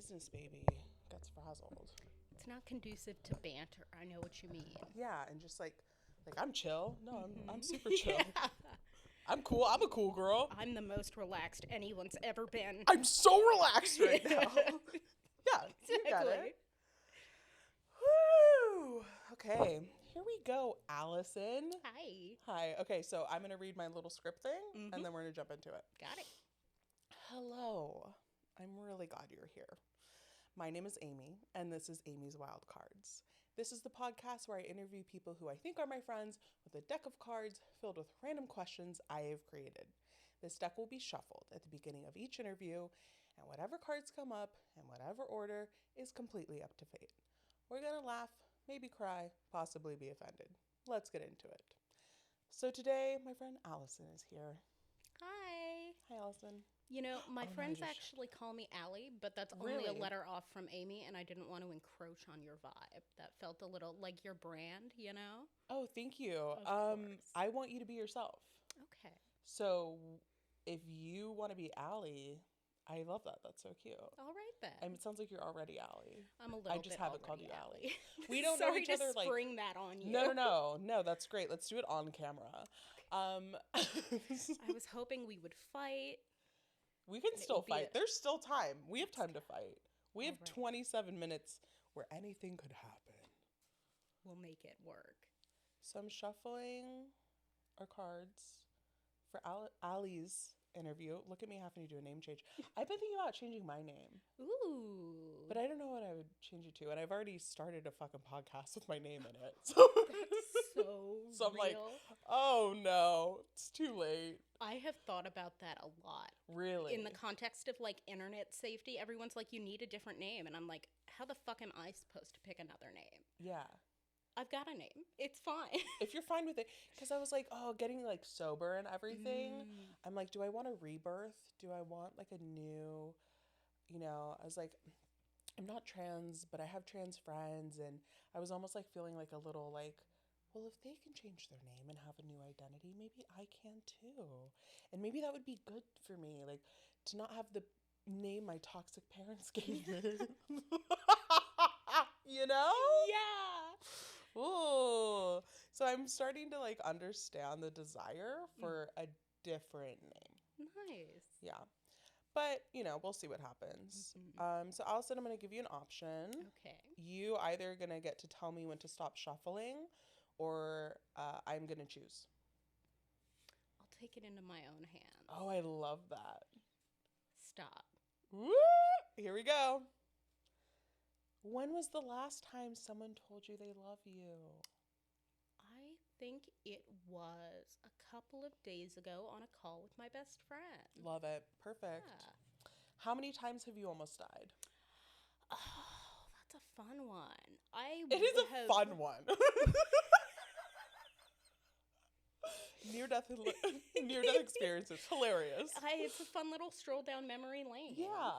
business baby gets frazzled. It's not conducive to banter. I know what you mean. Yeah, and just like I'm chill. No, I'm super Mhm. chill. Yeah. I'm cool. I'm a cool girl. I'm the most relaxed anyone's ever been. I'm so relaxed right now. Yeah, you got Exactly. it. Woo! Okay, here we go, Allison. Hi. Hi. Okay, so I'm gonna read my little script thing, Mhm. and then we're gonna jump into it. Got it. Hello. I'm really glad you're here. My name is Amy, and this is Amy's Wild Cards. This is the podcast where I interview people who I think are my friends with a deck of cards filled with random questions I have created. This deck will be shuffled at the beginning of each interview, and whatever cards come up in whatever order is completely up to fate. We're going to laugh, maybe cry, possibly be offended. Let's get into it. So today, my friend Allison is here. Hi. Hi, Allison. You know, my Oh, no, friends I just- actually call me Allie, but that's only Really? a letter off from Amy, and I didn't want to encroach on your vibe. That felt a little like your brand, you know? Oh, thank you. Of course. I want you to be yourself. Okay. So if you want to be Allie, I love that. That's so cute. All right then. I mean, it sounds like you're already Allie. I'm a little just bit haven't called already you Allie. We don't know Sorry each to other, like- spring that on you. No, that's great. Let's do it on camera. I was hoping we would fight. We can it still would be fight. a- There's still time. We have time to fight. We have Alright. 27 minutes where anything could happen. We'll make it work. So I'm shuffling our cards for Allie's interview. Look at me having to do a name change. I've been thinking about changing my name, Ooh. but I don't know what I would change it to. And I've already started a fucking podcast with my name in it. So, That's so So I'm like, real. oh no, it's too late. I have thought about that a lot. Really? In the context of like internet safety, everyone's like, you need a different name. And I'm like, how the fuck am I supposed to pick another name? Yeah. I've got a name. It's fine. If you're fine with it. Because I was like, oh, getting like sober and everything. Mm. I'm like, do I want a rebirth? Do I want like a new, I was like, I'm not trans, but I have trans friends. And I was almost like feeling like a little like, well, if they can change their name and have a new identity, maybe I can too. And maybe that would be good for me, like to not have the name my toxic parents gave me. You know? Yeah. Ooh. So I'm starting to like understand the desire for a different name. Nice. Yeah. But, we'll see what happens. Mhm. So Allison, I'm going to give you an option. Okay. You either going to get to tell me when to stop shuffling or I'm going to choose. I'll take it into my own hands. Oh, I love that. Stop. Woo! Here we go. When was the last time someone told you they love you? I think it was a couple of days ago on a call with my best friend. Love it. Perfect. Yeah. How many times have you almost died? Oh, that's a fun one. It is a fun one. Near-death experiences. Hilarious. It's a fun little stroll down memory lane. Yeah.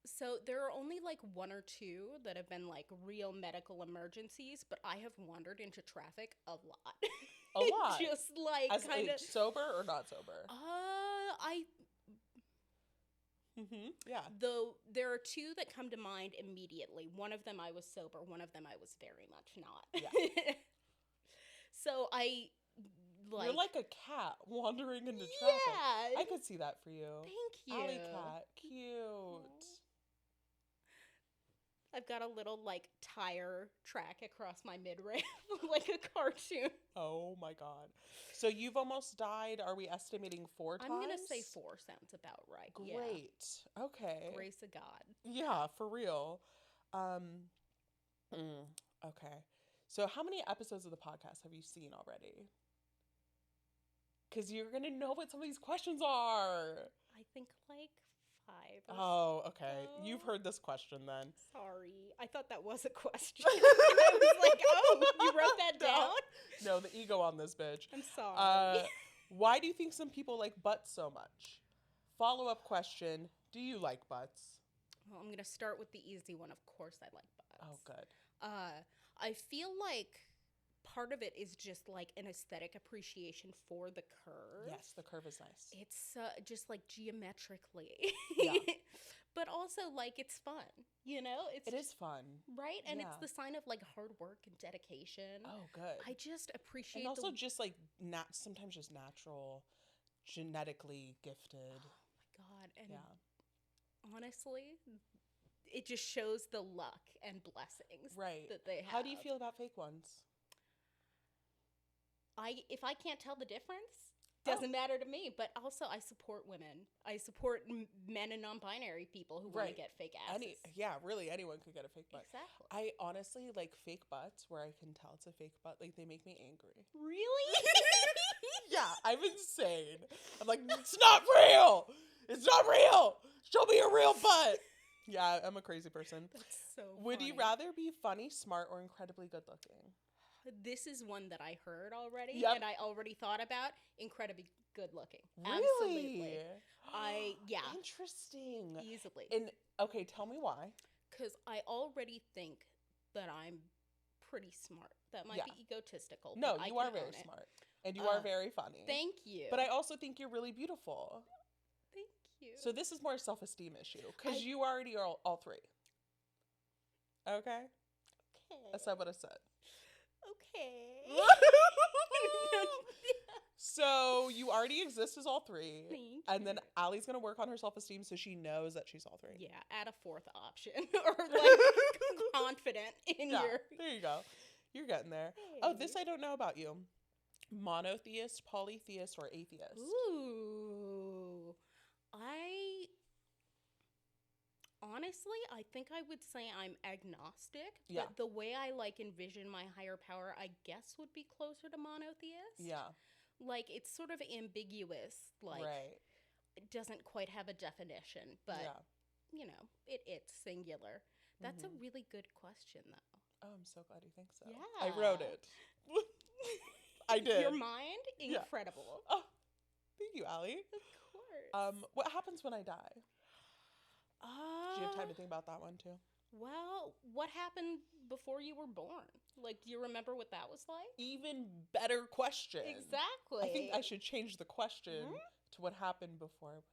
So there are only like one or two that have been like real medical emergencies, but I have wandered into traffic a lot. A lot? Just like As kind of. sober or not sober? Yeah. Though there are two that come to mind immediately. One of them I was sober. One of them I was very much not. Yeah. So I like. You're like a cat wandering into traffic. Yeah. I could see that for you. Thank you. Alley cat. Cute. I've got a little like tire track across my midriff, like a cartoon. Oh my god. So you've almost died. Are we estimating 4 times? I'm gonna say 4 sounds about right. Great. Okay. Yeah. Grace of God. Yeah, for real. Okay. So how many episodes of the podcast have you seen already? Because you're going to know what some of these questions are. I think like 5. Oh, okay. so. You've heard this question then. Sorry. I thought that was a question. I was like, oh, you wrote that down? No, the ego on this bitch. I'm sorry. Why do you think some people like butts so much? Follow-up question. Do you like butts? Well, I'm going to start with the easy one. Of course I like butts. Oh, good. I feel like part of it is just like an aesthetic appreciation for the curve. Yes, the curve is nice. It's just like geometrically. Yeah. But also like it's fun, you know? It is fun. Right? And it's Yeah. the sign of like hard work and dedication. Oh, good. I just appreciate And also the just like sometimes just natural, genetically gifted. oh my god. And Yeah. honestly, it just shows the luck and blessings Right. that they have. How do you feel about fake ones? If I can't tell the difference, Oh. doesn't matter to me. But also, I support women. I support men and non-binary people who want to Right. get fake asses. Really anyone could get a fake butt. Exactly. I honestly like fake butts where I can tell it's a fake butt. Like they make me angry. Really? Yeah, I'm insane. I'm like, it's not real. It's not real. Show me a real butt. Yeah, I'm a crazy person. That's so Would you funny. rather be funny, smart, or incredibly good looking? This is one that I heard already, Yep. and I already thought about. Incredibly good looking. Really? Absolutely. Yeah, Interesting. easily. And okay, tell me why. Because I already think that I'm pretty smart. That might Yeah. be egotistical. No, but you I are can very own it. smart. And you are very funny. Thank you. But I also think you're really beautiful. Thank you. So this is more a self-esteem issue. Because I- you already are all three. Okay? okay. I said what I said. Okay. So you already exist as all three. Thank And then you. Allie's going to work on her self-esteem so she knows that she's all three. Yeah, add a fourth option or like confident in Yeah, your. there you go. You're getting there. Oh, this Hey. I don't know about you. Monotheist, polytheist, or atheist? Ooh. Honestly, I think I would say I'm agnostic. Yeah. But the way I like envision my higher power, I guess would be closer to monotheist. Yeah. Like it's sort of ambiguous. Like right. it doesn't quite have a definition, but yeah. you know, it's singular. That's Mhm. a really good question though. Oh, I'm so glad you think so. Yeah. I wrote it. I did. Your mind? Yeah. Incredible. Oh, thank you, Allie. Of course. What happens when I die? Did you have time to think about that one too? Well, what happened before you were born? Like, do you remember what that was like? Even better question. Exactly. I think I should change the question Mhm. to what happened before I was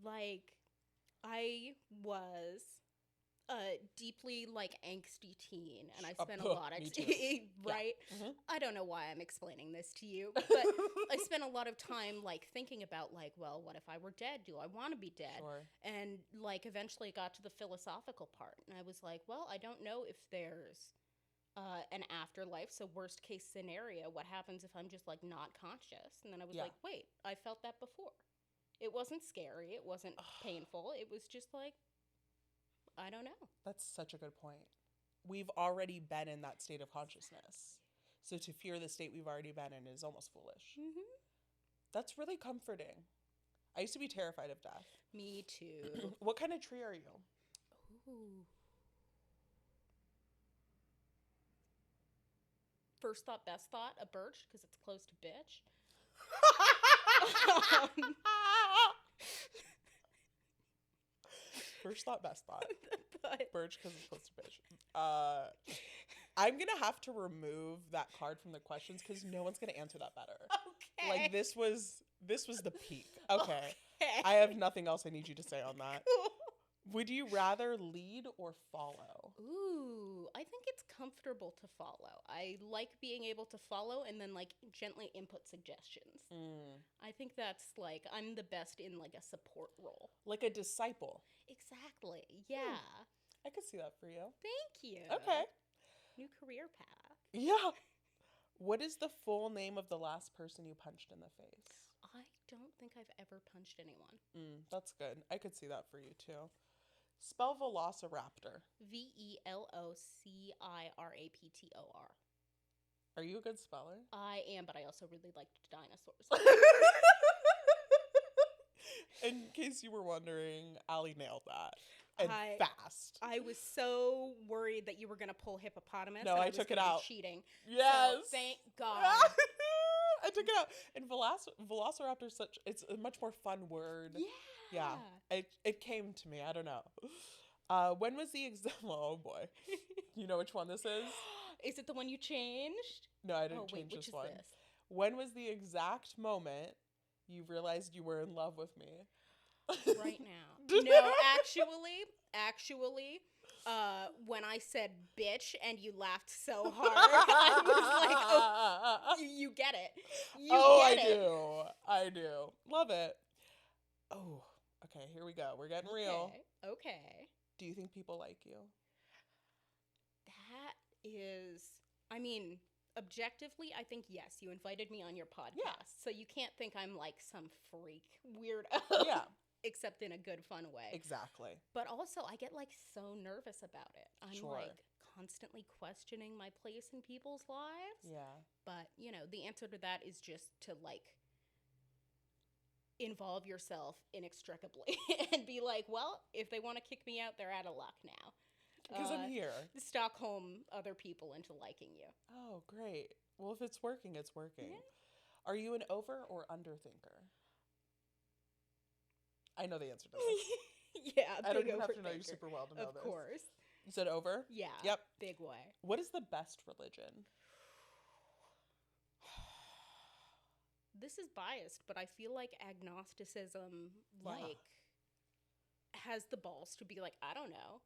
born. Like, I was a deeply like angsty teen, and I spent a lot of me too. right. Mhm. I don't know why I'm explaining this to you, but I spent a lot of time like thinking about like, well, what if I were dead? Do I want to be dead? Sure. And like eventually it got to the philosophical part, and I was like, well, I don't know if there's an afterlife. So worst case scenario, what happens if I'm just like not conscious? And then I was Yeah. like, wait, I felt that before. It wasn't scary. It wasn't painful. It was just like, I don't know. That's such a good point. We've already been in that state of consciousness. So to fear the state we've already been in is almost foolish. Mm-hmm. That's really comforting. I used to be terrified of death. Me too. What kind of tree are you? Ooh. First thought, best thought, a birch because it's close to bitch. First thought, best thought. But Birch because it's close to bitch. I'm gonna have to remove that card from the questions because no one's gonna answer that better. okay. Like this was the peak. Okay. Okay. I have nothing else I need you to say on that. Would you rather lead or follow? Ooh, I think it's comfortable to follow. I like being able to follow and then like gently input suggestions. I think that's like I'm the best in like a support role. Like a disciple. Exactly. Yeah. I could see that for you. Thank you. Okay. New career path. Yeah. What is the full name of the last person you punched in the face? I don't think I've ever punched anyone. That's good. I could see that for you too. Spell Velociraptor. VELOCIRAPTOR. Are you a good speller? I am, but I also really liked dinosaurs. In case you were wondering, Allie nailed that. And fast. I was so worried that you were going to pull hippopotamus. No, and I was took it gonna be out. Cheating. Yes. So, thank God. I took it out. And Velociraptor is it's a much more fun word. Yeah. It came to me. I don't know. When was the oh boy. You know which one this is? Is it the one you changed? No, I didn't Oh, wait, change which this is one. this? When was the exact moment you realized you were in love with me? right now. No, actually, when I said bitch and you laughed so hard, I was like, oh, you get it. You I get it. do. I do. Love it. Oh, okay, here we go. We're getting real. Okay. Do you think people like you? That is, I mean, objectively, I think yes. You invited me on your podcast, Yeah. so you can't think I'm like some freak weirdo. Yeah. Except in a good, fun way. Exactly. But also, I get like so nervous about it. I'm Sure. like constantly questioning my place in people's lives. Yeah. But, the answer to that is just to like involve yourself inextricably and be like, well, if they want to kick me out, they're out of luck now. Because I'm here. Stockholm other people into liking you. Oh, great. Well, if it's working, it's working. Yeah. Are you an over or under thinker? I know the answer to this. Yeah, I don't even have overthinker. to know you super well to know Of this. course. You said over? Yeah. Yep. Big way. What is the best religion? This is biased, but I feel like agnosticism, has the balls to be like, I don't know.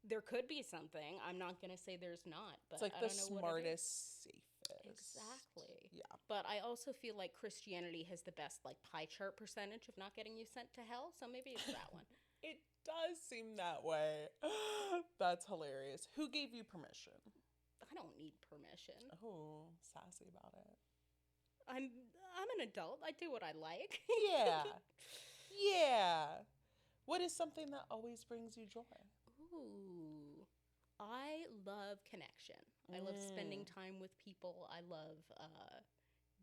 There could be something. I'm not going to say there's not, but It's like I the don't know what it is. smartest, safest. Exactly. Yeah. But I also feel like Christianity has the best like pie chart percentage of not getting you sent to hell, so maybe it's that one. It does seem that way. That's hilarious. Who gave you permission? I don't need permission. Oh, sassy about it. I'm an adult. I do what I like. Yeah. Yeah. What is something that always brings you joy? Ooh. I love connection. I love spending time with people. I love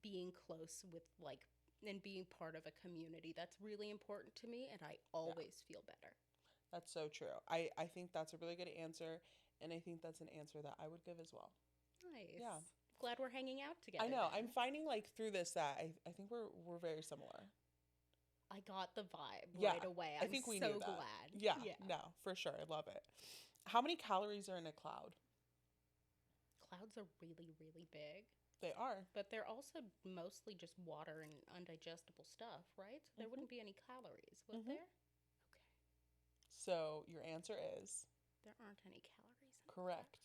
being close with and being part of a community. That's really important to me, and I always feel better. That's so true. I think that's a really good answer, and I think that's an answer that I would give as well. Nice. Yeah. Glad we're hanging out together. I know. then. I'm finding through this that I think we're very similar. I got the vibe Yeah, right away. I think we so knew that. glad. Yeah. No, for sure. I love it. How many calories are in a cloud? Clouds are really, really big, They are. but they're also mostly just water and undigestible stuff, right? So there wouldn't be any calories, would there? Okay. So your answer is There aren't any calories. correct.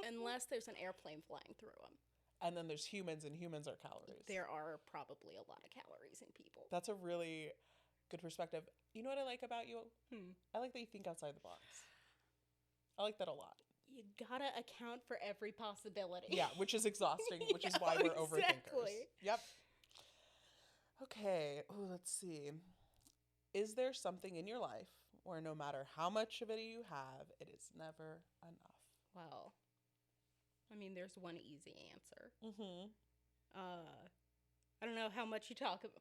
Unless there's an airplane flying through them. And then there's humans, and humans are calories. There are probably a lot of calories in people. That's a really good perspective. You know what I like about you? I like that you think outside the box. I like that a lot. You gotta account for every possibility. Yeah, which is exhausting, which is why we're overthinkers. Yep. Okay. Oh, let's see. Is there something in your life where no matter how much of it you have, it is never enough? Well, I mean, there's one easy answer. I don't know how much you talk about.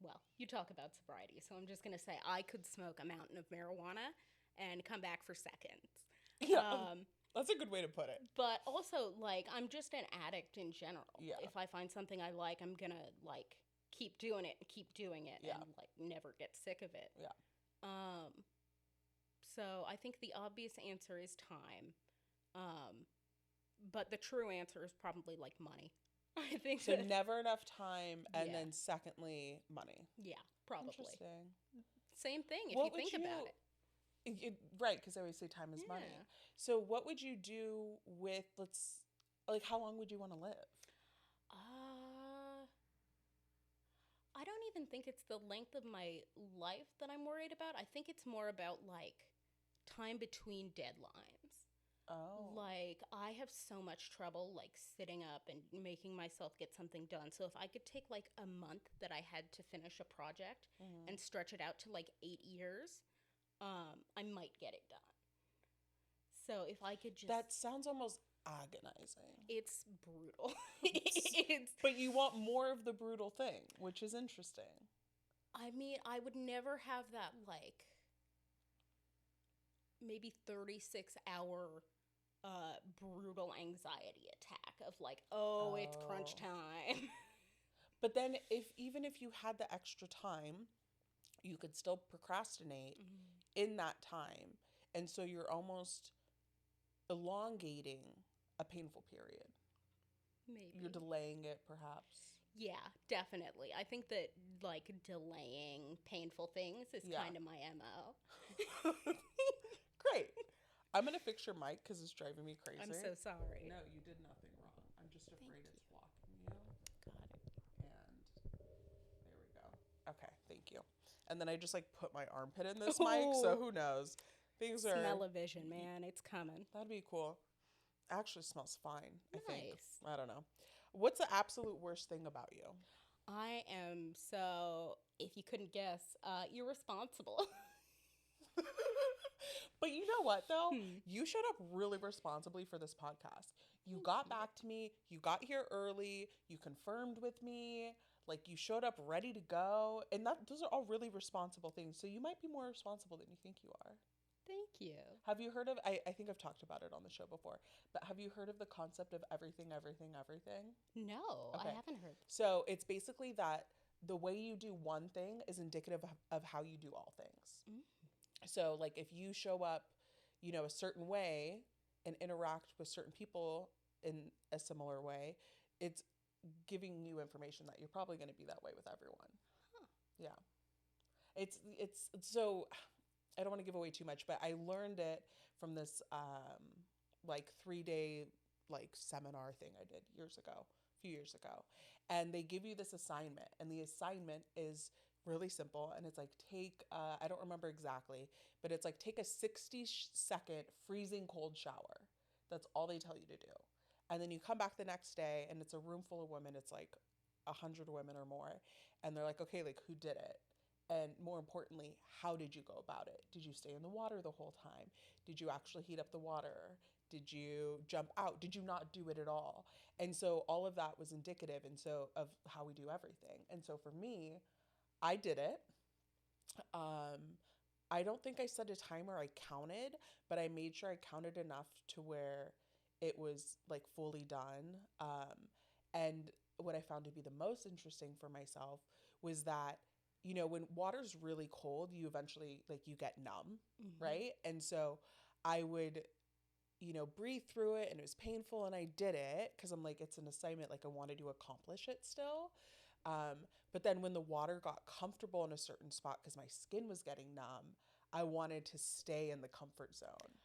Well, you talk about sobriety, so I'm just gonna say I could smoke a mountain of marijuana and come back for seconds. Yeah. That's a good way to put it. But also, I'm just an addict in general. Yeah. If I find something I like, I'm gonna keep doing it and keep doing it and never get sick of it. Yeah. So I think the obvious answer is time. But the true answer is probably money. I think So never enough time, and Yeah. then secondly, money. Yeah, probably. Interesting. Same thing if What you think would about it. Right, because I always say time is money. Yeah. So what would you do with, how long would you want to live? I don't even think it's the length of my life that I'm worried about. I think it's more about time between deadlines. Oh. I have so much trouble sitting up and making myself get something done. So if I could take a month that I had to finish a project and stretch it out to 8 years, I might get it done. So if I could just... That sounds almost agonizing. It's brutal. But you want more of the brutal thing, which is interesting. I mean, I would never have that maybe 36-hour brutal anxiety attack of it's crunch time. But then even if you had the extra time, you could still procrastinate in that time. And so you're almost elongating a painful period. Maybe. You're delaying it, perhaps. Yeah, definitely. I think that like delaying painful things is Yeah. kind of my MO. Great. I'm going to fix your mic because it's driving me crazy. I'm so sorry. No, you did nothing wrong. I'm just afraid Thank it's you. blocking you. Got it. And there we go. Okay, thank you. And then I just like put my armpit in this mic, so who knows? Things are. Smell-o-vision, man. It's coming. That'd be cool. Actually smells fine, I think. Nice. I don't know. What's the absolute worst thing about you? I am so, if you couldn't guess, irresponsible. But you know what, though? Hmm. You showed up really responsibly for this podcast. You got back to me. You got here early. You confirmed with me. Like, you showed up ready to go. And those are all really responsible things. So you might be more responsible than you think you are. Thank you. Have you heard of, I think I've talked about it on the show before, but have you heard of the concept of everything, everything, everything? No, Okay. I haven't heard. So it's basically that the way you do one thing is indicative of how you do all things. Mm. So, like, if you show up, a certain way and interact with certain people in a similar way, it's giving you information that you're probably going to be that way with everyone. Huh. Yeah. It's so, I don't want to give away too much, but I learned it from this, like 3-day, like seminar thing I did a few years ago. And they give you this assignment, and the assignment is really simple, and it's like I don't remember exactly, but it's like take a 60-second freezing cold shower. That's all they tell you to do. And then you come back the next day, and it's a room full of women. It's like 100 women or more, and they're like, okay, like, who did it? And more importantly, how did you go about it? Did you stay in the water the whole time? Did you actually heat up the water? Did you jump out? Did you not do it at all? And so all of that was indicative of how we do everything. And so for me, I did it. I don't think I set a timer. I counted, but I made sure I counted enough to where it was like fully done. And what I found to be the most interesting for myself was that, when water's really cold, you eventually, like, you get numb, right? And so I would, breathe through it, and it was painful, and I did it because I'm like, it's an assignment, like, I wanted to accomplish it still. But then when the water got comfortable in a certain spot because my skin was getting numb, I wanted to stay in the comfort zone.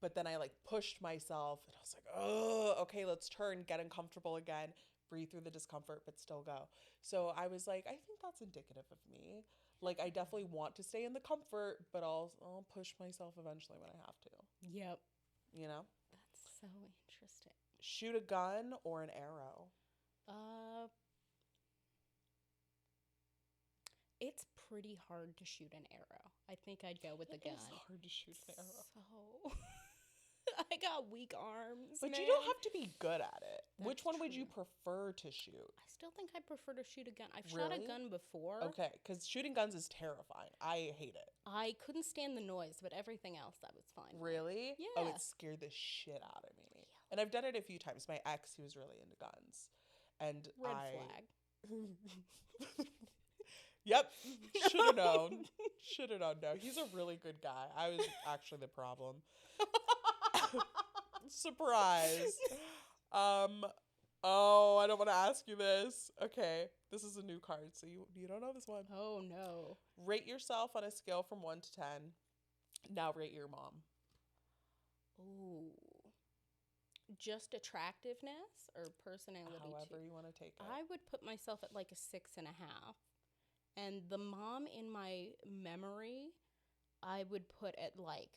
But then I like pushed myself, and I was like, oh, okay, let's turn, get uncomfortable again, breathe through the discomfort, but still go. So I was like, I think that's indicative of me. Like, I definitely want to stay in the comfort, but I'll push myself eventually when I have to. Yep. That's so interesting. Shoot a gun or an arrow? It's pretty hard to shoot an arrow. I think I'd go with the gun. It's hard to shoot an arrow. So I got weak arms. But man. you don't have to be good at it. That's Which one would you true. prefer to shoot? I still think I prefer to shoot a gun. I've shot a Really? gun before. Okay, because shooting guns is terrifying. I hate it. I couldn't stand the noise, but everything else I was fine with. Really? Oh, Yeah. it scared the shit out of me. And I've done it a few times. My ex, he was really into guns. And Red flag. Yep. Should have known. Should have known. No, he's a really good guy. I was actually the problem. Surprise. Oh, I don't want to ask you this. Okay, this is a new card, so you don't know this one. Oh no. Rate yourself on a scale from 1 to 10. Now rate your mom. Ooh. Just attractiveness or personality However too? you want to take it. I would put myself at like a 6.5. And the mom in my memory, I would put at like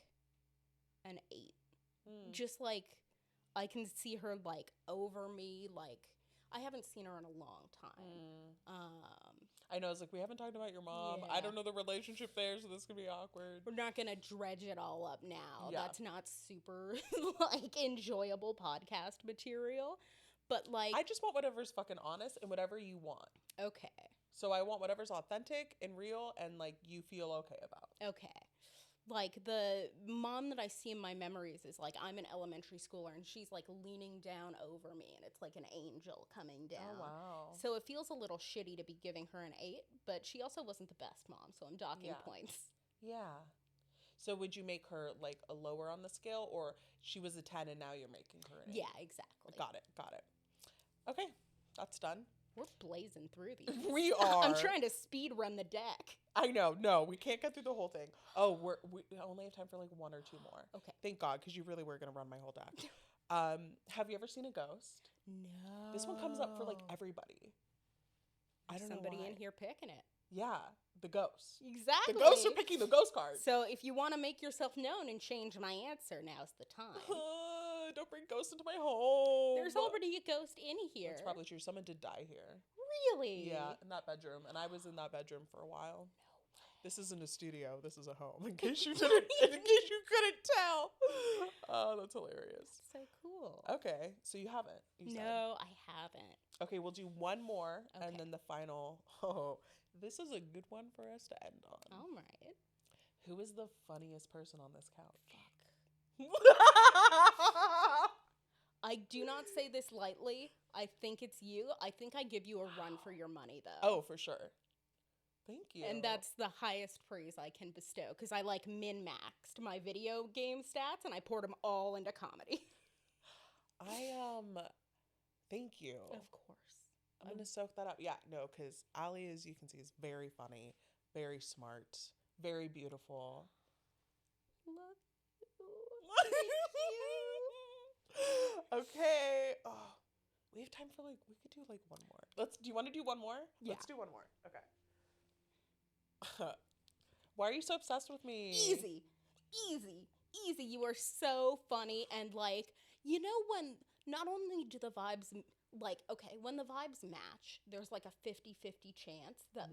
an 8. Just like I can see her like over me, like I haven't seen her in a long time. I know, it's like, we haven't talked about your mom. I Yeah. don't know the relationship there, so this could be awkward. We're not gonna dredge it all up now. Yeah. That's not super like enjoyable podcast material. But like I just want whatever's fucking honest and whatever you want. okay. So I want whatever's authentic and real and like you feel okay about. Okay. Like the mom that I see in my memories is like I'm an elementary schooler and she's like leaning down over me and it's like an angel coming down. Oh, wow. So it feels a little shitty to be giving her an 8, but she also wasn't the best mom, so I'm docking Yeah. points. Yeah. So would you make her like a lower on the scale, or she was a 10 and now you're making her an 8? Yeah, exactly. Got it. Okay. That's done. We're blazing through these. We are. I'm trying to speed run the deck. I know. No, we can't get through the whole thing. Oh, we only have time for like one or two more. Okay. Thank God, because you really were going to run my whole deck. Have you ever seen a ghost? No. This one comes up for like everybody. I don't know Somebody why. in here picking it. Yeah, the ghosts. Exactly. The ghosts are picking the ghost card. So if you want to make yourself known and change my answer, now's the time. Don't bring ghosts into my home. There's already a ghost in here. That's probably true. Someone did die here. Really? Yeah, in that bedroom. And I was in that bedroom for a while. This isn't a studio. This is a home. In case you couldn't tell. Oh, that's hilarious. So cool. Okay, so you haven't. You said. No, I haven't. Okay, we'll do one more, and Okay. then the final. Oh, this is a good one for us to end on. All right. Who is the funniest person on this couch? I do not say this lightly. I think it's you. I think I give you a run for your money, though. Oh, for sure. Thank you. And that's the highest praise I can bestow because I like min-maxed my video game stats and I poured them all into comedy. Thank you. Of course. I'm gonna soak that up. Yeah, no, because Allie, as you can see, is very funny, very smart, very beautiful. Love Okay. Oh, we have time for we could do one more. Do you want to do one more? Yeah. Let's do one more. Okay. Why are you so obsessed with me? Easy. You are so funny. And when not only do the vibes, when the vibes match, there's like a 50-50 chance that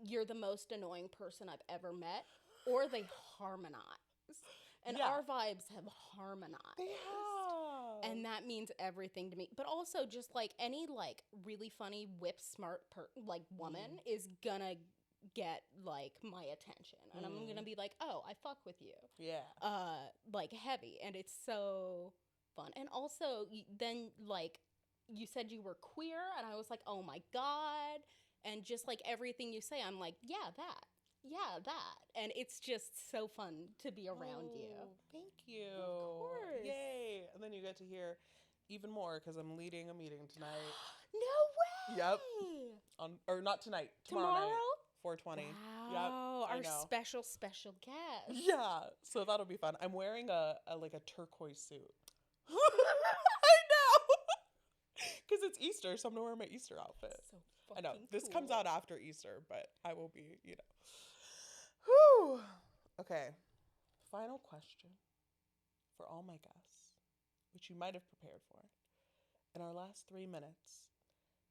you're the most annoying person I've ever met, or they harmonize. And our vibes have harmonized. They have. And that means everything to me. But also just any really funny whip smart woman is gonna get my attention. And I'm gonna be like, oh, I fuck with you. Yeah. Heavy. And it's so fun. And also then you said you were queer and I was like, oh my God. And just everything you say, I'm like, yeah, that. And it's just so fun to be around you. Thank you. Of course. Yay. And then you get to hear even more because I'm leading a meeting tonight. No way. Yep. Or not tonight. Tomorrow night. 4:20. Wow. Yep. Our special guest. Yeah. So that'll be fun. I'm wearing a turquoise suit. I know. Because it's Easter, so I'm gonna wear my Easter outfit. So I know. fucking This cool. comes out after Easter, but I will be, Whew. Okay. Final question for all my guests, which you might have prepared for. In our last 3 minutes,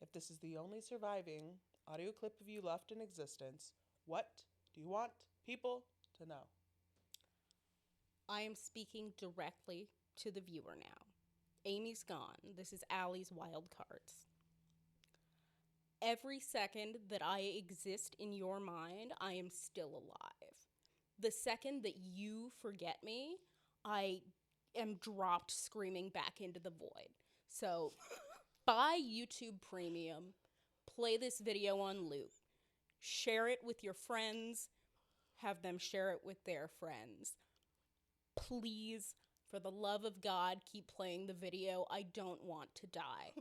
if this is the only surviving audio clip of you left in existence, what do you want people to know? I am speaking directly to the viewer now. Amy's gone. This is Allie's wild cards. Every second that I exist in your mind, I am still alive. The second that you forget me, I am dropped screaming back into the void. So buy YouTube Premium, play this video on loop, share it with your friends, have them share it with their friends. Please, for the love of God, keep playing the video. I don't want to die.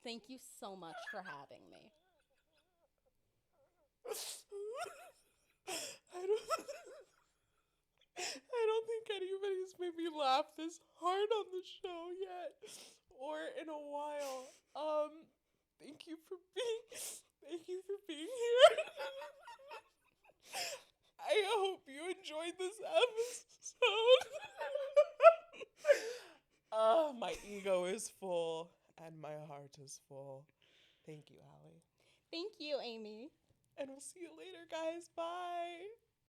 Thank you so much for having me. I don't think anybody's made me laugh this hard on the show yet, or in a while. Thank you for being here. I hope you enjoyed this episode. My ego is full and my heart is full. Thank you, Allie. Thank you, Amy. And we'll see you later, guys. Bye.